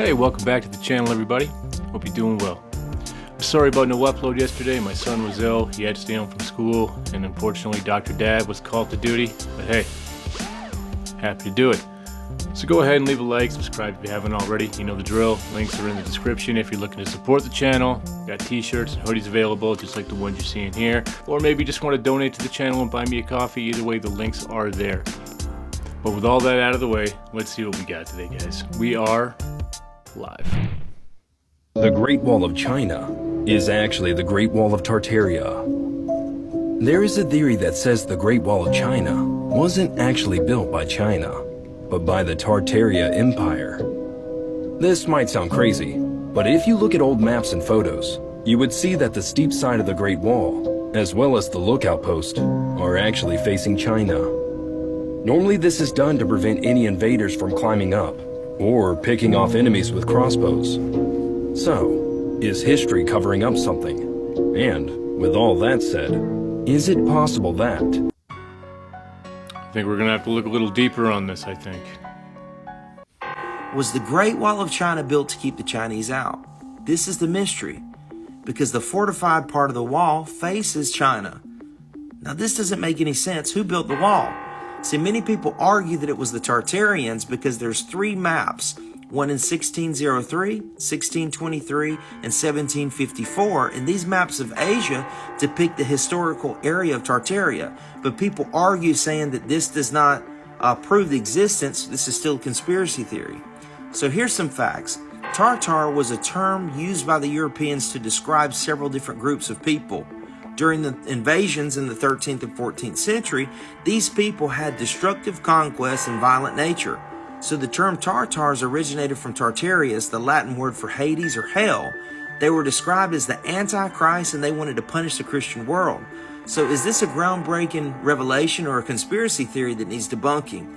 Hey, welcome back to the channel, everybody. Hope you're doing well. I'm sorry about no upload yesterday. My son was ill. He had to stay home from school, and unfortunately Dr. Dad was called to duty. But hey, happy to do it. So go ahead and leave a like, subscribe if you haven't already. You know the drill. Links are in the description if you're looking to support the channel. Got t-shirts and hoodies available, just like the ones you're seeing here. Or maybe you just want to donate to the channel and buy me a coffee. Either way, the links are there. But with all that out of the way, let's see what we got today, guys. We are live. The Great Wall of China is actually the Great Wall of Tartaria. There is a theory that says the Great Wall of China wasn't actually built by China, but by the Tartaria Empire. This might sound crazy, but if you look at old maps and photos, you would see that the steep side of the Great Wall, as well as the lookout post, are actually facing China. Normally this is done to prevent any invaders from climbing up, or picking off enemies with crossbows. So, is history covering up something? And, with all that said, is it possible that... I think we're going to have to look a little deeper on this, I think. Was the Great Wall of China built to keep the Chinese out? This is the mystery, because the fortified part of the wall faces China. Now this doesn't make any sense. Who built the wall? See, many people argue that it was the Tartarians because there's three maps, one in 1603, 1623, and 1754, and these maps of Asia depict the historical area of Tartaria. But people argue saying that this does not prove the existence. This is still a conspiracy theory. So here's some facts. Tartar was a term used by the Europeans to describe several different groups of people. During the invasions in the 13th and 14th century, these people had destructive conquests and violent nature. So the term Tartars originated from Tartarius, the Latin word for Hades or hell. They were described as the Antichrist, and they wanted to punish the Christian world. So is this a groundbreaking revelation or a conspiracy theory that needs debunking?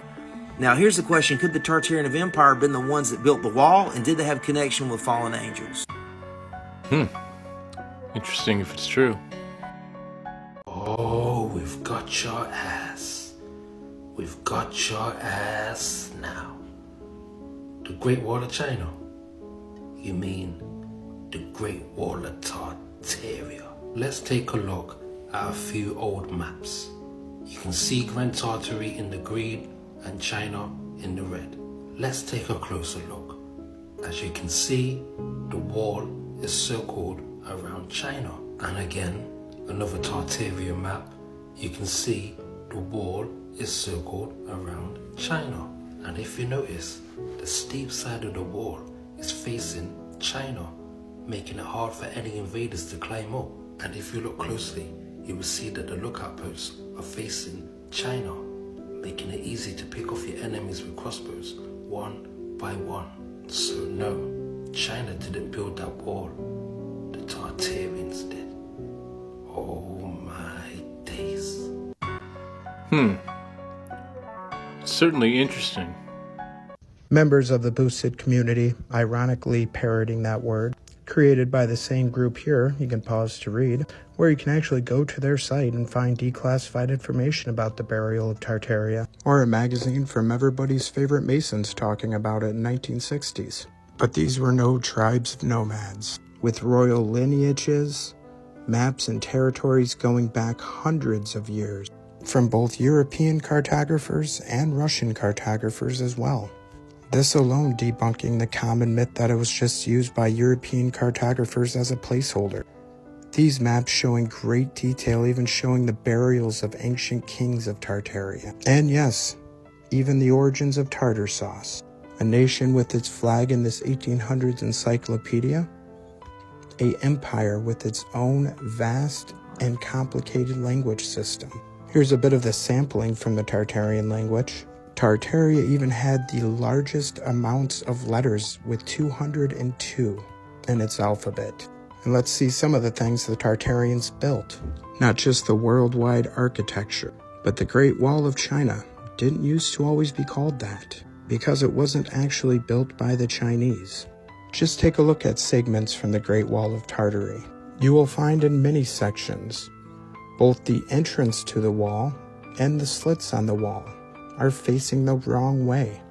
Now here's the question: could the Tartarian of Empire have been the ones that built the wall, and did they have connection with fallen angels? Interesting if it's true. Oh, we've got your ass. We've got your ass now. The Great Wall of China? You mean the Great Wall of Tartaria? Let's take a look at a few old maps. You can see Grand Tartary in the green and China in the red. Let's take a closer look. As you can see, the wall is circled around China. And again, another Tartarian map, you can see the wall is circled around China. And if you notice, the steep side of the wall is facing China, making it hard for any invaders to climb up. And if you look closely, you will see that the lookout posts are facing China, making it easy to pick off your enemies with crossbows, one by one. So no, China didn't build that wall, the Tartarians did. Oh my days. Certainly interesting. Members of the boosted community, ironically parroting that word, created by the same group here, you can pause to read, where you can actually go to their site and find declassified information about the burial of Tartaria, or a magazine from everybody's favorite Masons talking about it in 1960s. But these were no tribes of nomads, with royal lineages, maps and territories going back hundreds of years, from both European cartographers and Russian cartographers as well. This alone debunking the common myth that it was just used by European cartographers as a placeholder. These maps showing great detail, even showing the burials of ancient kings of Tartaria. And yes, even the origins of tartar sauce, a nation with its flag in this 1800s encyclopedia, an empire with its own vast and complicated language system. Here's a bit of the sampling from the Tartarian language. Tartaria even had the largest amounts of letters with 202 in its alphabet. And let's see some of the things the Tartarians built. Not just the worldwide architecture, but the Great Wall of China didn't used to always be called that, because it wasn't actually built by the Chinese. Just take a look at segments from the Great Wall of Tartary. You will find in many sections, both the entrance to the wall and the slits on the wall are facing the wrong way.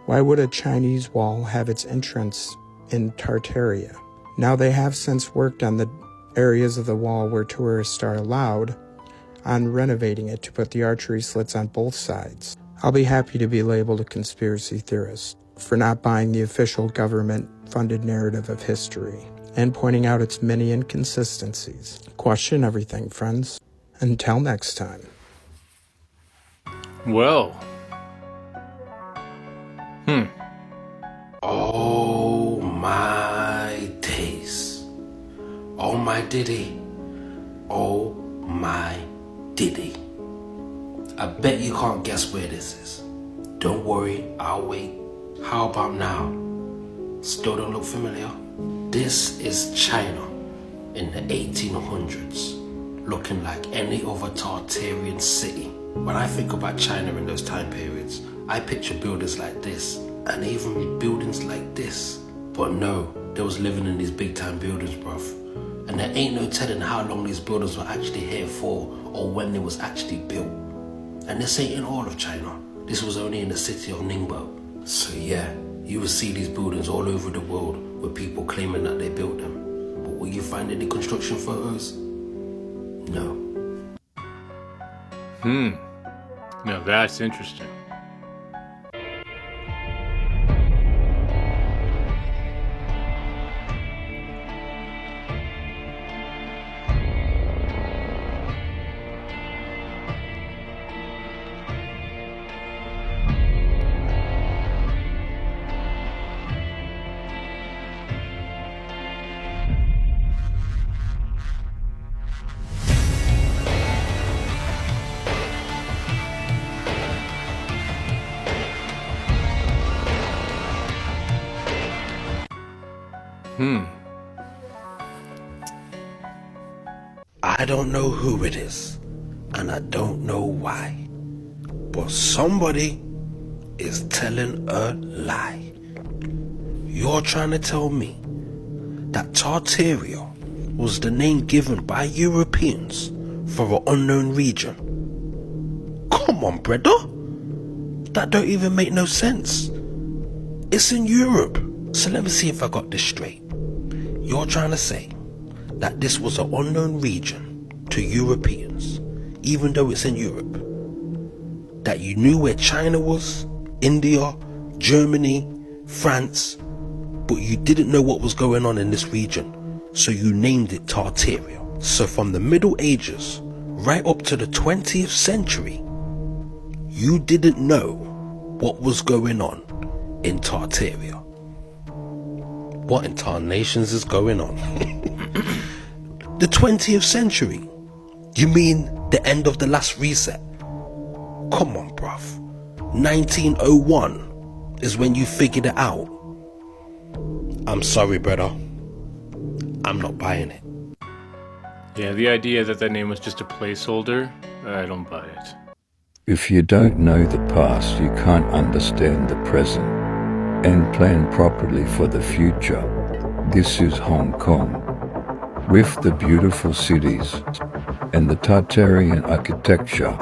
Why would a Chinese wall have its entrance in Tartaria? Now they have since worked on the areas of the wall where tourists are allowed on renovating it to put the archery slits on both sides. I'll be happy to be labeled a conspiracy theorist for not buying the official government-funded narrative of history and pointing out its many inconsistencies. Question everything, friends. Until next time. Well. Oh my days. Oh my diddy. Oh my diddy. I bet you can't guess where this is. Don't worry, I'll wait. How about now? Still don't look familiar? This is China in the 1800s, looking like any other Tartarian city. When I think about China in those time periods, I picture buildings like this, and even buildings like this. But no, they was living in these big time buildings, bruv. And there ain't no telling how long these buildings were actually here for, or when they was actually built. And this ain't in all of China. This was only in the city of Ningbo. So yeah, you will see these buildings all over the world with people claiming that they built them. But will you find any construction photos? No. Now that's interesting. I don't know who it is, and I don't know why, but somebody is telling a lie. You're trying to tell me that Tartaria was the name given by Europeans for an unknown region? Come on, brother. That don't even make no sense. It's in Europe. So let me see if I got this straight. You're trying to say that this was an unknown region to Europeans, even though it's in Europe. That you knew where China was, India, Germany, France, but you didn't know what was going on in this region, so you named it Tartaria. So from the Middle Ages right up to the 20th century, you didn't know what was going on in Tartaria. What in tarnations is going on? The 20th century? You mean the end of the last reset? Come on, bruv. 1901 is when you figured it out. I'm sorry, brother. I'm not buying it. Yeah, the idea that name was just a placeholder, I don't buy it. If you don't know the past, you can't understand the present and plan properly for the future. This is Hong Kong, with the beautiful cities and the Tartarian architecture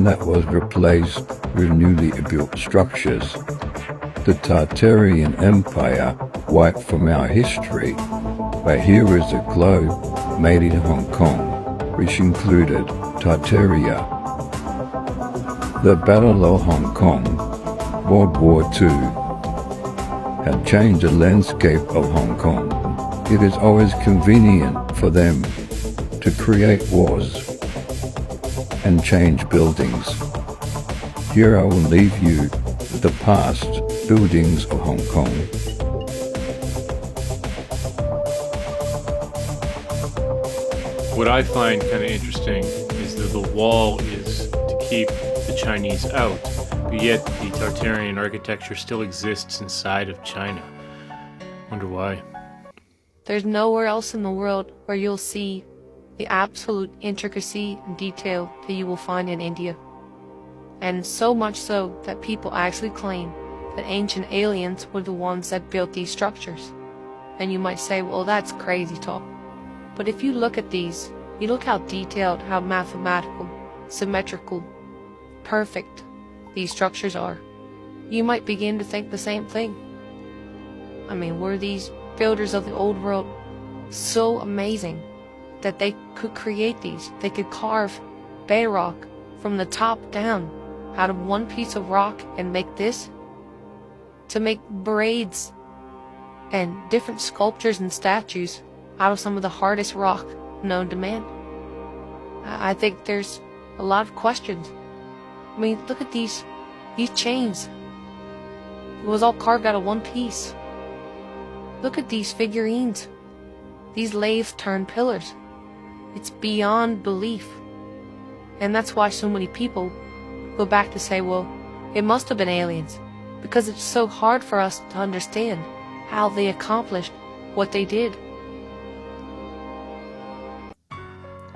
that was replaced with newly built structures. The Tartarian Empire wiped from our history, but here is a globe made in Hong Kong, which included Tartaria. The Battle of Hong Kong, World War II, had changed the landscape of Hong Kong. It is always convenient for them to create wars and change buildings. Here I will leave you with the past buildings of Hong Kong. What I find kind of interesting is that the wall is to keep the Chinese out, but yet the Tartarian architecture still exists inside of China. Wonder why. There's nowhere else in the world where you'll see the absolute intricacy and detail that you will find in India. And so much so that people actually claim that ancient aliens were the ones that built these structures. And you might say, well, that's crazy talk. But if you look at these, you look how detailed, how mathematical, symmetrical, perfect these structures are. you might begin to think the same thing. I mean, were these builders of the old world so amazing that they could create these? They could carve bedrock from the top down out of one piece of rock and make this? To make braids and different sculptures and statues out of some of the hardest rock known to man? I think there's a lot of questions. I mean, look at these chains. It was all carved out of one piece. Look at these figurines. These lathe-turned pillars. It's beyond belief. And that's why so many people go back to say, well, it must have been aliens, because it's so hard for us to understand how they accomplished what they did.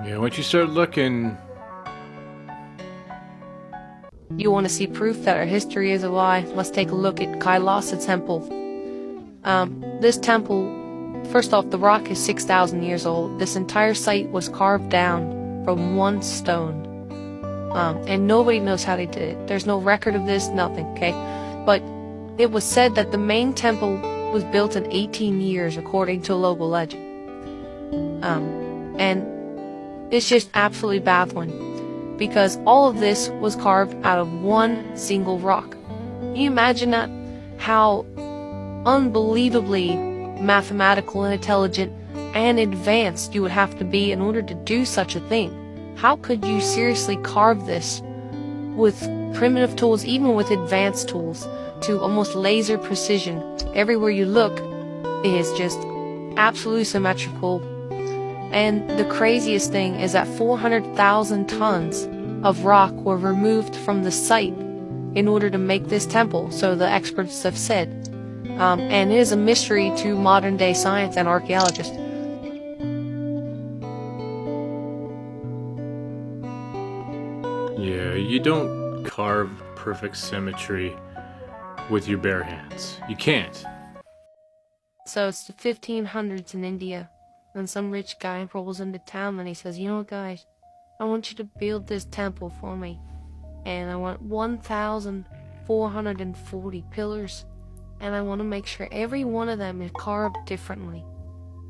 Yeah, once you start looking... You want to see proof that our history is a lie? Let's take a look at Kailasa Temple. This temple, first off, the rock is 6,000 years old. This entire site was carved down from one stone. And nobody knows how they did it. There's no record of this, nothing, okay? But it was said that the main temple was built in 18 years, according to a local legend. And it's just absolutely baffling, because all of this was carved out of one single rock. Can you imagine that? How unbelievably mathematical and intelligent and advanced you would have to be in order to do such a thing. How could you seriously carve this with primitive tools, even with advanced tools, to almost laser precision? Everywhere you look is just absolutely symmetrical. And the craziest thing is that 400,000 tons of rock were removed from the site in order to make this temple, so the experts have said. And it is a mystery to modern day science and archaeologists. Yeah, you don't carve perfect symmetry with your bare hands. You can't. So it's the 1500s in India, and some rich guy rolls into town and he says, you know, guys, I want you to build this temple for me, and I want 1,440 pillars, and I want to make sure every one of them is carved differently,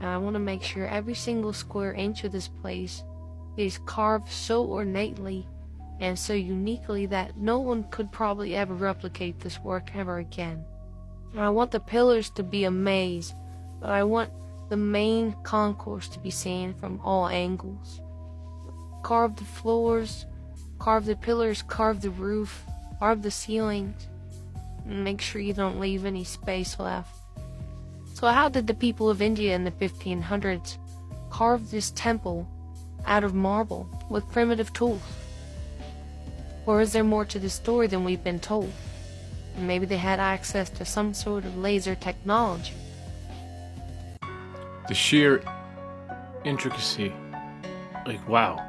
and I want to make sure every single square inch of this place is carved so ornately and so uniquely that no one could probably ever replicate this work ever again. And I want the pillars to be a maze, but I want the main concourse to be seen from all angles. Carve the floors, carve the pillars, carve the roof, carve the ceilings, and make sure you don't leave any space left. So how did the people of India in the 1500s carve this temple out of marble with primitive tools? Or is there more to the story than we've been told? Maybe they had access to some sort of laser technology. The sheer intricacy. Like, wow.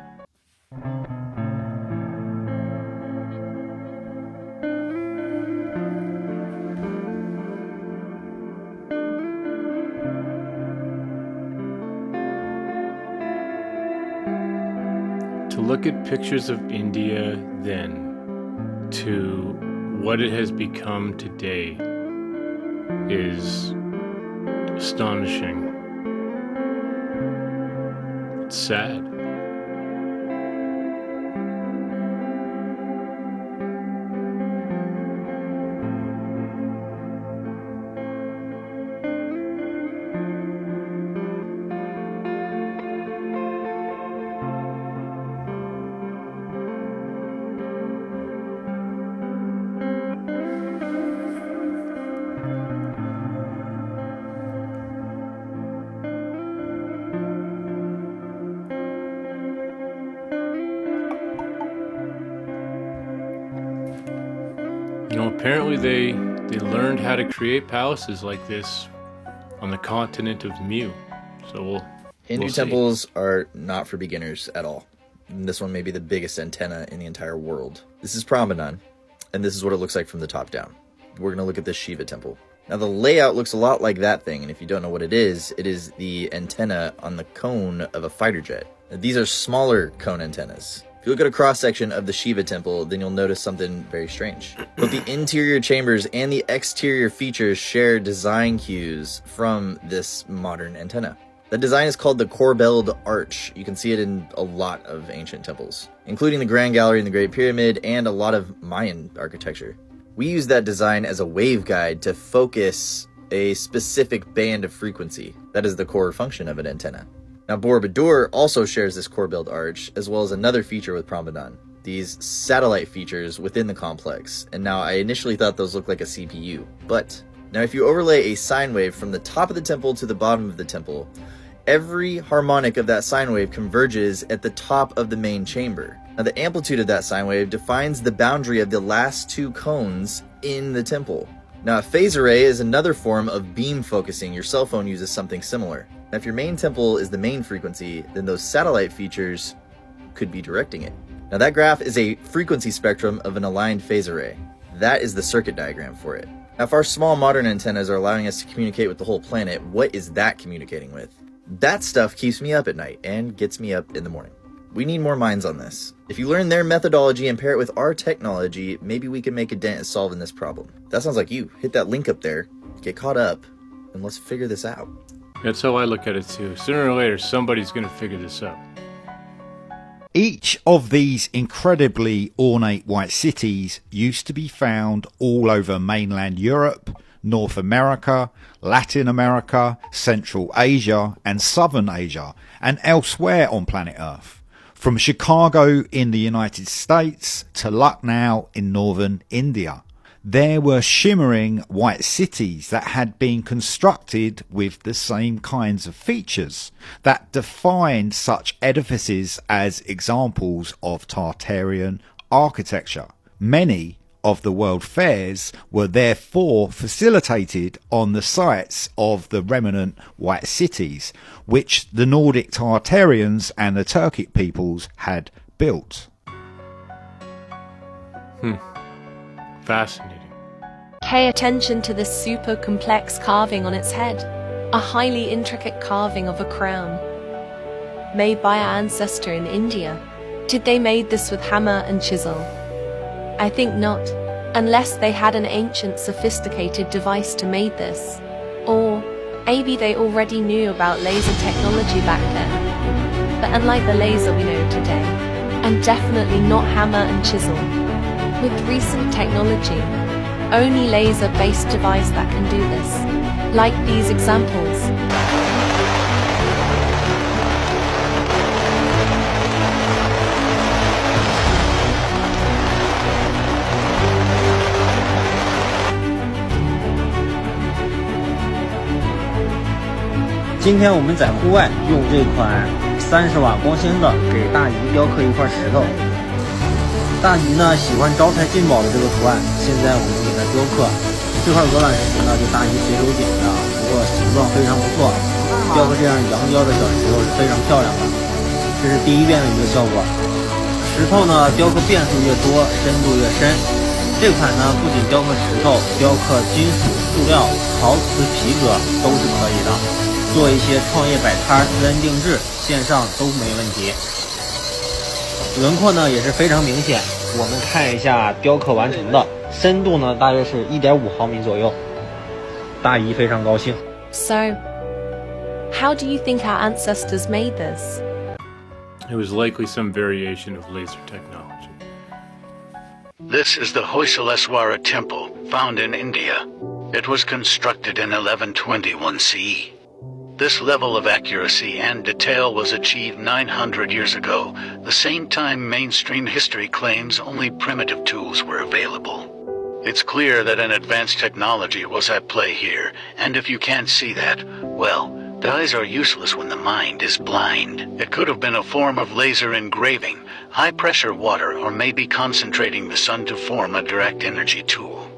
To look at pictures of India then to what it has become today is astonishing. It's sad. You know, apparently they learned how to create palaces like this on the continent of Mu. So Hindu we'll temples are not for beginners at all. And this one may be the biggest antenna in the entire world. This is Prambanan, and this is what it looks like from the top down. We're going to look at this Shiva temple. Now the layout looks a lot like that thing, and if you don't know what it is the antenna on the cone of a fighter jet. Now, these are smaller cone antennas. If you look at a cross-section of the Shiva temple, then you'll notice something very strange. Both the interior chambers and the exterior features share design cues from this modern antenna. The design is called the corbelled arch. You can see it in a lot of ancient temples, including the Grand Gallery in the Great Pyramid and a lot of Mayan architecture. We use that design as a waveguide to focus a specific band of frequency. That is the core function of an antenna. Now, Borobudur also shares this corbelled arch, as well as another feature with Prambanan, these satellite features within the complex. And now, I initially thought those looked like a CPU, but now if you overlay a sine wave from the top of the temple to the bottom of the temple, every harmonic of that sine wave converges at the top of the main chamber. Now, the amplitude of that sine wave defines the boundary of the last two cones in the temple. Now, a phase array is another form of beam focusing. Your cell phone uses something similar. Now, if your main temple is the main frequency, then those satellite features could be directing it. Now, that graph is a frequency spectrum of an aligned phase array. That is the circuit diagram for it. Now, if our small modern antennas are allowing us to communicate with the whole planet, what is that communicating with? That stuff keeps me up at night and gets me up in the morning. We need more minds on this. If you learn their methodology and pair it with our technology, maybe we can make a dent at solving this problem. That sounds like you. Hit that link up there, get caught up, and let's figure this out. That's how I look at it too. Sooner or later, somebody's going to figure this out. Each of these incredibly ornate white cities used to be found all over mainland Europe, North America, Latin America, Central Asia, and Southern Asia, and elsewhere on planet Earth. From Chicago in the United States to Lucknow in northern India. There were shimmering white cities that had been constructed with the same kinds of features that defined such edifices as examples of Tartarian architecture. Many of the world fairs were therefore facilitated on the sites of the remnant white cities, which the Nordic Tartarians and the Turkic peoples had built. Fascinating. Pay attention to this super complex carving on its head, a highly intricate carving of a crown, made by our ancestor in India. Did they made this with hammer and chisel? I think not, unless they had an ancient sophisticated device to make this. Or maybe they already knew about laser technology back then. But unlike the laser we know today, and definitely not hammer and chisel, with recent technology, only laser-based device that can do this, like these examples.今天我们在户外用这款30瓦光纤的给大姨雕刻一块石头。大姨呢喜欢招财进宝的这个图案，现在我们给它雕刻。这块鹅卵石呢就大姨随手捡的，不过形状非常不错。雕刻这样羊雕的小石头是非常漂亮的。这是第一遍的一个效果。石头呢雕刻变数越多，深度越深。这款呢不仅雕刻石头，雕刻金属、塑料、陶瓷、皮革都是可以的。做一些创业摆摊、私人定制，线上都没问题。轮廓呢也是非常明显，我们看一下雕刻完成的深度呢，大约是1.5毫米左右。大姨非常高兴。So, how do you think our ancestors made this? It was likely some variation of laser technology. This is the Hoysaleswara Temple, found in India. It was constructed in 1121 CE. This level of accuracy and detail was achieved 900 years ago, the same time mainstream history claims only primitive tools were available. It's clear that an advanced technology was at play here, and if you can't see that, well, the eyes are useless when the mind is blind. It could have been a form of laser engraving, high-pressure water, or maybe concentrating the sun to form a direct energy tool.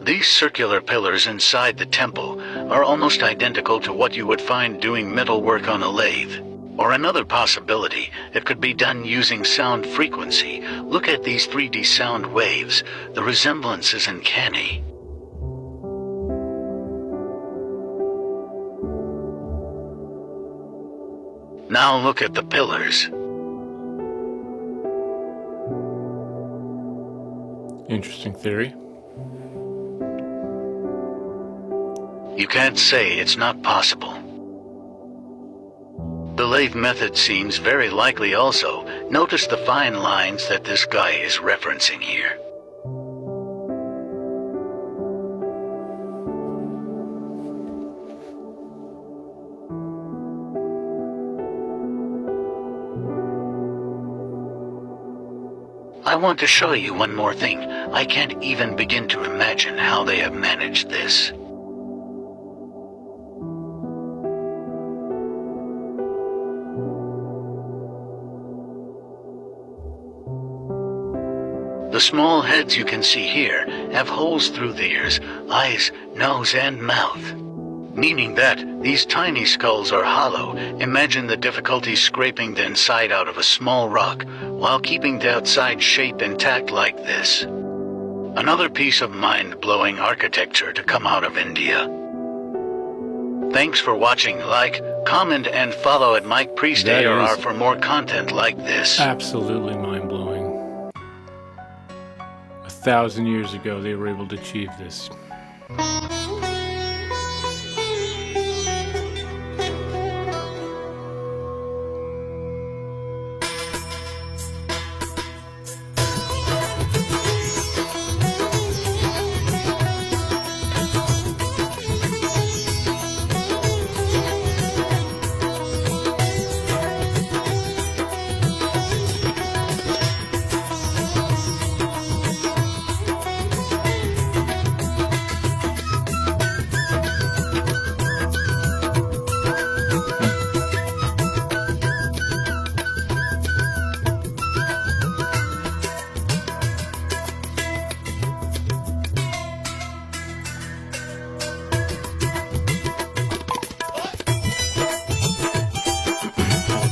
These circular pillars inside the temple are almost identical to what you would find doing metal work on a lathe. Or another possibility, it could be done using sound frequency. Look at these 3D sound waves. The resemblance is uncanny. Now look at the pillars. Interesting theory. You can't say it's not possible. The lathe method seems very likely also. Notice the fine lines that this guy is referencing here. I want to show you one more thing. I can't even begin to imagine how they have managed this. The small heads you can see here have holes through the ears, eyes, nose, and mouth. Meaning that these tiny skulls are hollow. Imagine the difficulty scraping the inside out of a small rock while keeping the outside shape intact like this. Another piece of mind-blowing architecture to come out of India. Thanks for watching. Like, comment, and follow at Mike Priest ARR for more content like this. Absolutely mind-blowing. 1,000 years ago, they were able to achieve this.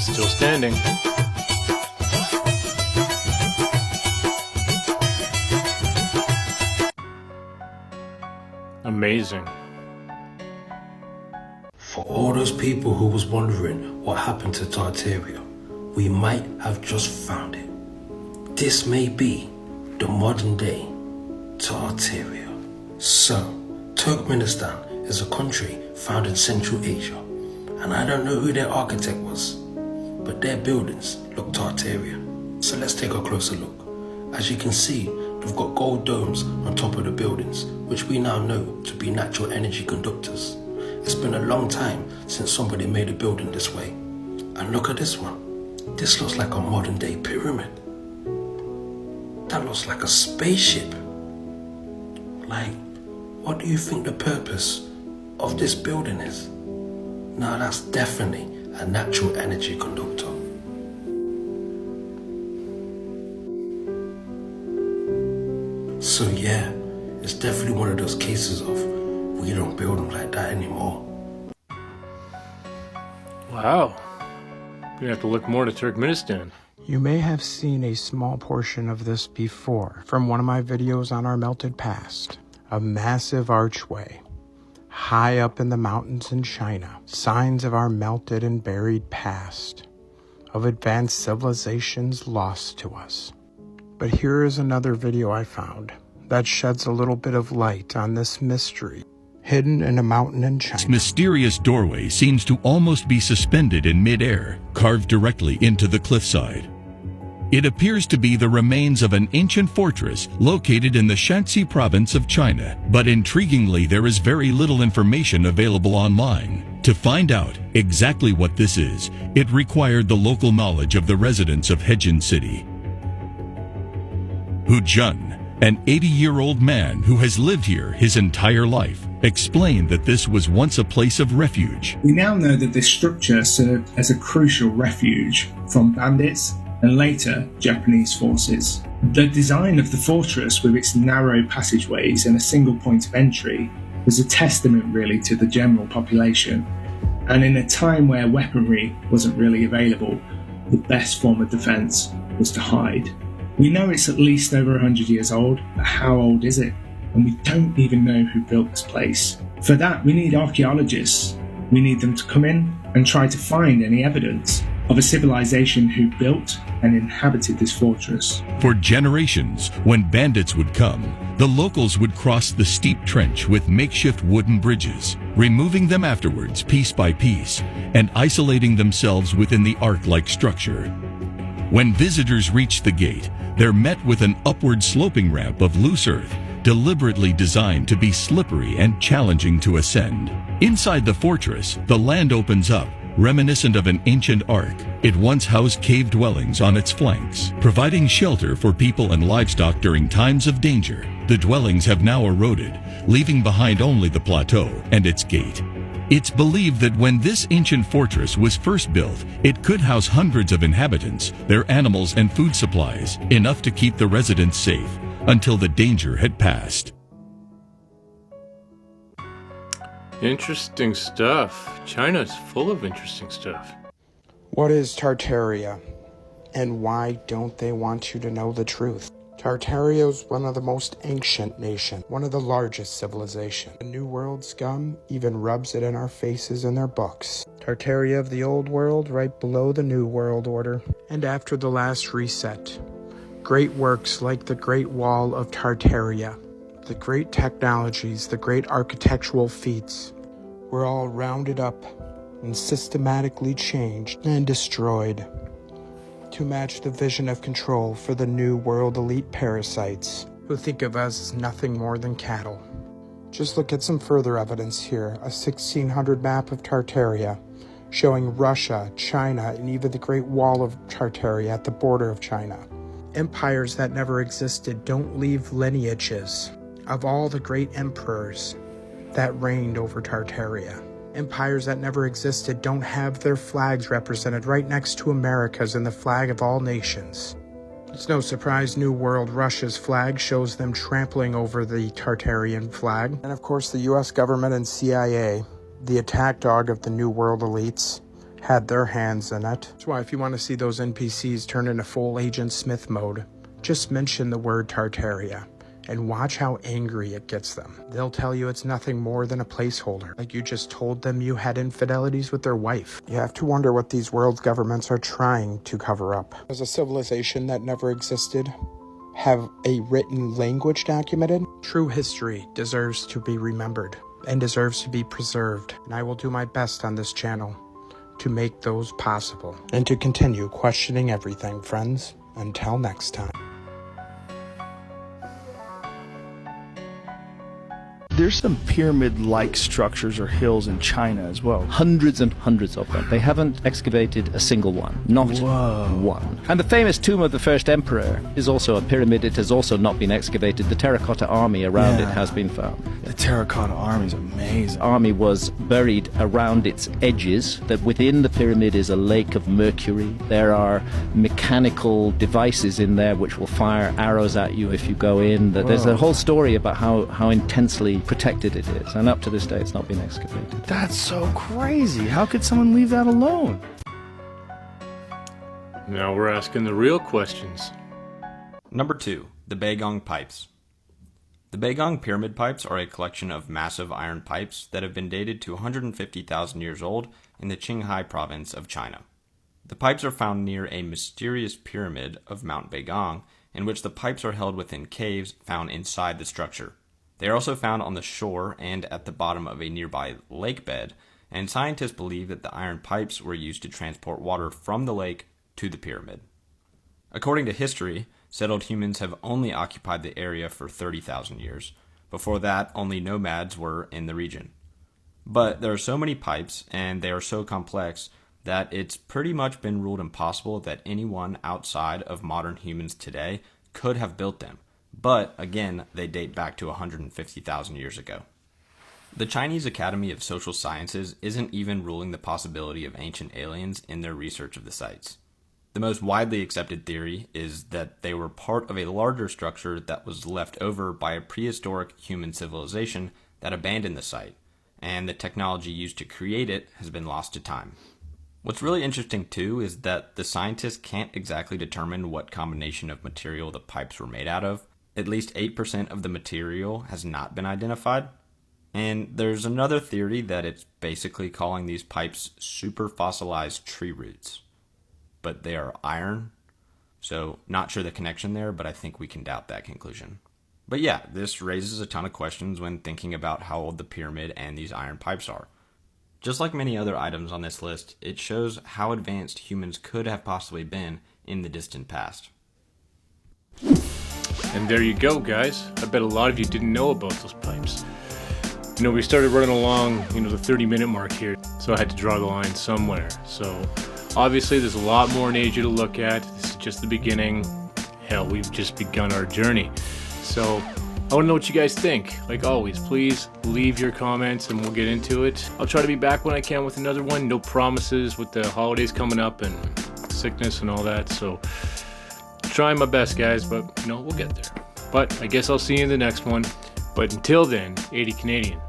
Still standing. Amazing. For all those people who was wondering what happened to Tartaria, we might have just found it. This may be the modern day Tartaria. So, Turkmenistan is a country found in Central Asia, and I don't know who their architect was, but their buildings look Tartarian. So let's take a closer look. As you can see, they've got gold domes on top of the buildings, which we now know to be natural energy conductors. It's been a long time since somebody made a building this way. And look at this one. This looks like a modern day pyramid. That looks like a spaceship. Like, what do you think the purpose of this building is? Now that's definitely a natural energy conductor. So yeah, it's definitely one of those cases of we don't build them like that anymore. Wow. We're gonna have to look more to Turkmenistan. You may have seen a small portion of this before from one of my videos on our melted past. A massive archway high up in the mountains in China, signs of our melted and buried past, of advanced civilizations lost to us. But here is another video I found that sheds a little bit of light on this mystery hidden in a mountain in China. This mysterious doorway seems to almost be suspended in midair, carved directly into the cliffside. It appears to be the remains of an ancient fortress located in the Shanxi province of China, but intriguingly there is very little information available online. To find out exactly what this is, it required the local knowledge of the residents of Hejin City. Hu Jun, an 80-year-old man who has lived here his entire life, explained that this was once a place of refuge. We now know that this structure served as a crucial refuge from bandits and later Japanese forces. The design of the fortress with its narrow passageways and a single point of entry was a testament really to the general population, and in a time where weaponry wasn't really available, the best form of defence was to hide. We know it's at least over 100 years old, but how old is it? And we don't even know who built this place. For that, we need archaeologists. We need them to come in and try to find any evidence of a civilization who built and inhabited this fortress. For generations, when bandits would come, the locals would cross the steep trench with makeshift wooden bridges, removing them afterwards piece by piece, and isolating themselves within the ark-like structure. When visitors reached the gate, they're met with an upward sloping ramp of loose earth, deliberately designed to be slippery and challenging to ascend. Inside the fortress, the land opens up, reminiscent of an ancient ark. It once housed cave dwellings on its flanks, providing shelter for people and livestock during times of danger. The dwellings have now eroded, leaving behind only the plateau and its gate. It's believed that when this ancient fortress was first built, it could house hundreds of inhabitants, their animals and food supplies, enough to keep the residents safe until the danger had passed. Interesting stuff. China's full of interesting stuff. What is Tartaria? And why don't they want you to know the truth? Tartaria is one of the most ancient nations, one of the largest civilizations. The New World scum even rubs it in our faces in their books. Tartaria of the Old World, right below the New World Order. And after the last reset, great works like the Great Wall of Tartaria, the great technologies, the great architectural feats, were all rounded up and systematically changed and destroyed to match the vision of control for the New World elite parasites who think of us as nothing more than cattle. Just look at some further evidence here, a 1600 map of Tartaria showing Russia, China, and even the Great Wall of Tartaria at the border of China. Empires that never existed don't leave lineages of all the great emperors that reigned over Tartaria. Empires that never existed don't have their flags represented right next to America's and the flag of all nations. It's no surprise New World Russia's flag shows them trampling over the Tartarian flag. And of course the US government and CIA, the attack dog of the New World elites, had their hands in it. That's why if you want to see those NPCs turn into full Agent Smith mode, just mention the word Tartaria and watch how angry it gets them. They'll tell you it's nothing more than a placeholder, like you just told them you had infidelities with their wife. You have to wonder what these world governments are trying to cover up. Does a civilization that never existed have a written language documented? True history deserves to be remembered and deserves to be preserved, and I will do my best on this channel to make those possible and to continue questioning everything, friends. Until next time. There's some pyramid-like structures or hills in China as well. Hundreds and hundreds of them. They haven't excavated a single one. Not one. And the famous tomb of the first emperor is also a pyramid. It has also not been excavated. The terracotta army around it has been found. The terracotta army is amazing. The army was buried around its edges. That within the pyramid is a lake of mercury. There are mechanical devices in there which will fire arrows at you if you go in. There's a whole story about how intensely protected it is, and up to this day it's not been excavated. That's so crazy. How could someone leave that alone? Now we're asking the real questions. Number 2. The Baigong Pipes. The Baigong pyramid pipes are a collection of massive iron pipes that have been dated to 150,000 years old in the Qinghai province of China. The pipes are found near a mysterious pyramid of Mount Baigong, in which the pipes are held within caves found inside the structure. They are also found on the shore and at the bottom of a nearby lake bed, and scientists believe that the iron pipes were used to transport water from the lake to the pyramid. According to history, settled humans have only occupied the area for 30,000 years. Before that, only nomads were in the region. But there are so many pipes, and they are so complex, that it's pretty much been ruled impossible that anyone outside of modern humans today could have built them. But, again, they date back to 150,000 years ago. The Chinese Academy of Social Sciences isn't even ruling the possibility of ancient aliens in their research of the sites. The most widely accepted theory is that they were part of a larger structure that was left over by a prehistoric human civilization that abandoned the site, and the technology used to create it has been lost to time. What's really interesting too is that the scientists can't exactly determine what combination of material the pipes were made out of. At least 8% of the material has not been identified. And there's another theory that it's basically calling these pipes super fossilized tree roots. but they are iron. So not sure the connection there, but I think we can doubt that conclusion. But yeah, this raises a ton of questions when thinking about how old the pyramid and these iron pipes are. Just like many other items on this list, it shows how advanced humans could have possibly been in the distant past. And there you go, guys. I bet a lot of you didn't know about those pipes. You know, we started running along, the 30-minute mark here, so I had to draw the line somewhere. So obviously there's a lot more in Asia to look at. This is just the beginning. Hell, we've just begun our journey. So I want to know what you guys think. Like always, please leave your comments and we'll get into it. I'll try to be back when I can with another one. No promises with the holidays coming up and sickness and all that. So trying my best, guys, but we'll get there. But I guess I'll see you in the next one. But until then, 80 Canadian,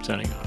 signing off.